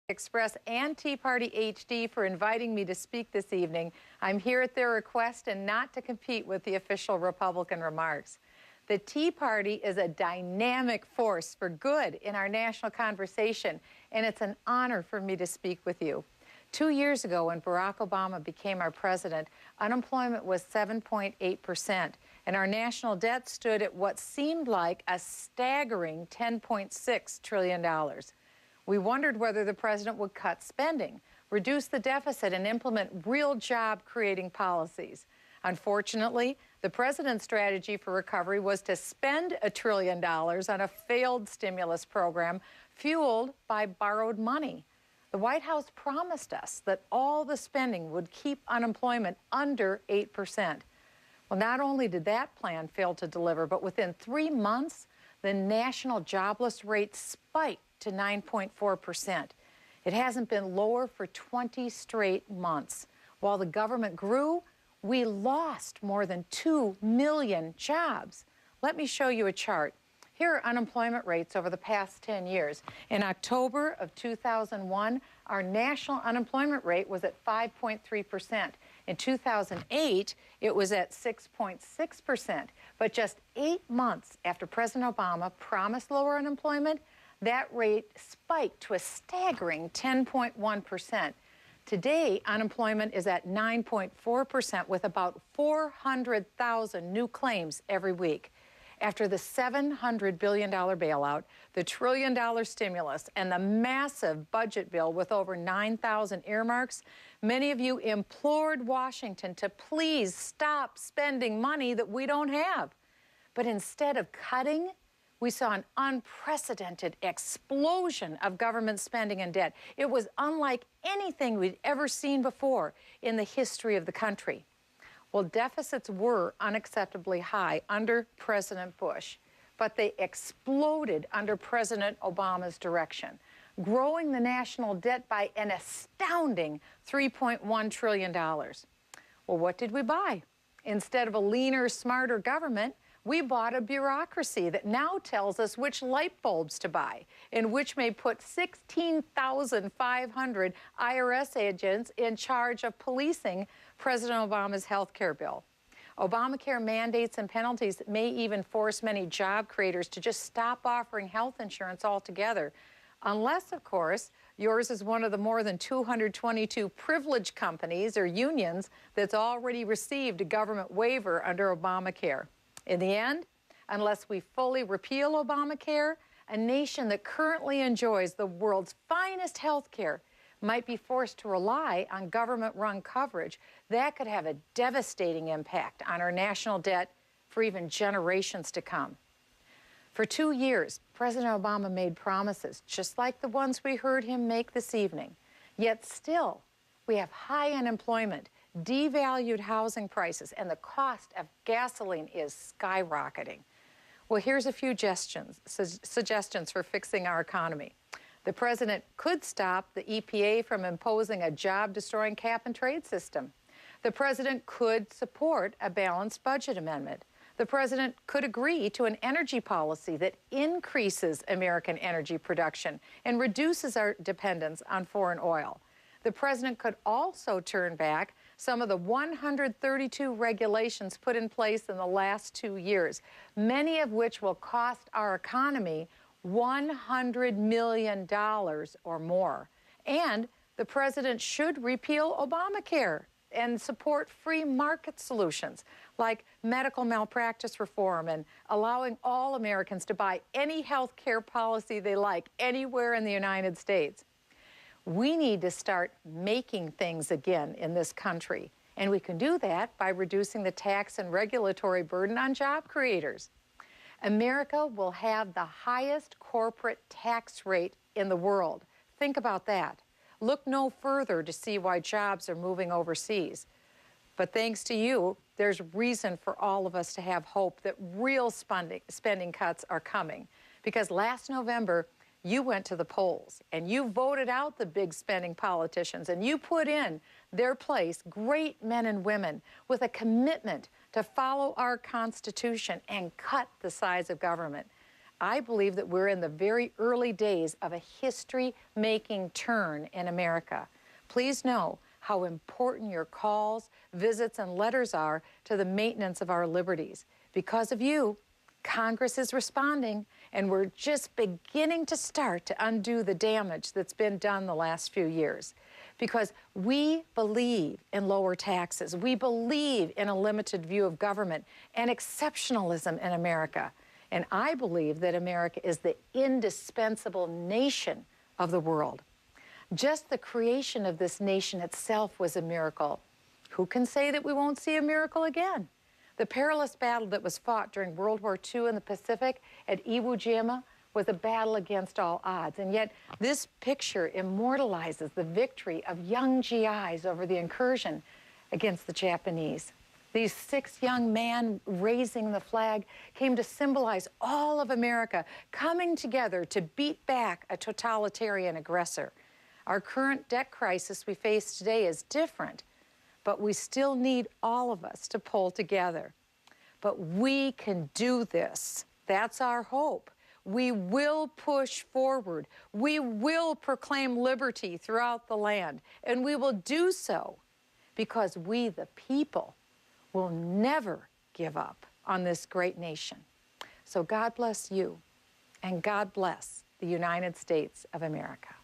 Express and Tea Party HD for inviting me to speak this evening. I'm here at their request and not to compete with the official Republican remarks. The Tea Party is a dynamic force for good in our national conversation, and it's an honor for me to speak with you. 2 years ago, when Barack Obama became our president, unemployment was 7.8%, and our national debt stood at what seemed like a staggering $10.6 trillion. We wondered whether the president would cut spending, reduce the deficit, and implement real job-creating policies. Unfortunately, the president's strategy for recovery was to spend $1 trillion on a failed stimulus program fueled by borrowed money. The White House promised us that all the spending would keep unemployment under 8%. Well, not only did that plan fail to deliver, but within 3 months, the national jobless rate spiked to 9.4%. It hasn't been lower for 20 straight months. While the government grew, we lost more than 2 million jobs. Let me show you a chart. Here are unemployment rates over the past 10 years. In October of 2001, our national unemployment rate was at 5.3%. In 2008, it was at 6.6%. But just 8 months after President Obama promised lower unemployment, that rate spiked to a staggering 10.1%. Today, unemployment is at 9.4% with about 400,000 new claims every week. After the $700 billion bailout, the $1 trillion stimulus, and the massive budget bill with over 9,000 earmarks, many of you implored Washington to please stop spending money that we don't have. But instead of cutting, we saw an unprecedented explosion of government spending and debt. It was unlike anything we'd ever seen before in the history of the country. Well, deficits were unacceptably high under President Bush, but they exploded under President Obama's direction, growing the national debt by an astounding $3.1 trillion. Well, what did we buy? Instead of a leaner, smarter government, we bought a bureaucracy that now tells us which light bulbs to buy, and which may put 16,500 IRS agents in charge of policing President Obama's health care bill. Obamacare mandates and penalties may even force many job creators to just stop offering health insurance altogether, unless, of course, yours is one of the more than 222 privileged companies or unions that's already received a government waiver under Obamacare. In the end, unless we fully repeal Obamacare, a nation that currently enjoys the world's finest health care might be forced to rely on government-run coverage. That could have a devastating impact on our national debt for even generations to come. For 2 years, President Obama made promises just like the ones we heard him make this evening. Yet still, we have high unemployment, devalued housing prices, and the cost of gasoline is skyrocketing. Well, here's a few suggestions for fixing our economy. The president could stop the EPA from imposing a job-destroying cap-and-trade system. The president could support a balanced budget amendment. The president could agree to an energy policy that increases American energy production and reduces our dependence on foreign oil. The president could also turn back some of the 132 regulations put in place in the last 2 years, many of which will cost our economy $100 million or more. And the president should repeal Obamacare and support free market solutions like medical malpractice reform and allowing all Americans to buy any health care policy they like anywhere in the United States. We need to start making things again in this country, and we can do that by reducing the tax and regulatory burden on job creators. America will have the highest corporate tax rate in the world. Think about that. Look no further to see why jobs are moving overseas. But thanks to you, there's reason for all of us to have hope that real spending cuts are coming. Because last November, you went to the polls and you voted out the big spending politicians, and you put in their place great men and women with a commitment to follow our Constitution and cut the size of government. I believe that we're in the very early days of a history-making turn in America. Please know how important your calls, visits, and letters are to the maintenance of our liberties. Because of you, Congress is responding, and we're just beginning to start to undo the damage that's been done the last few years. Because we believe in lower taxes. We believe in a limited view of government and exceptionalism in America. And I believe that America is the indispensable nation of the world. Just the creation of this nation itself was a miracle. Who can say that we won't see a miracle again? The perilous battle that was fought during World War II in the Pacific at Iwo Jima was a battle against all odds. And yet this picture immortalizes the victory of young GIs over the incursion against the Japanese. These 6 young men raising the flag came to symbolize all of America coming together to beat back a totalitarian aggressor. Our current debt crisis we face today is different, but we still need all of us to pull together. But we can do this. That's our hope. We will push forward. We will proclaim liberty throughout the land, and we will do so because we, the people, will never give up on this great nation. So God bless you, and God bless the United States of America.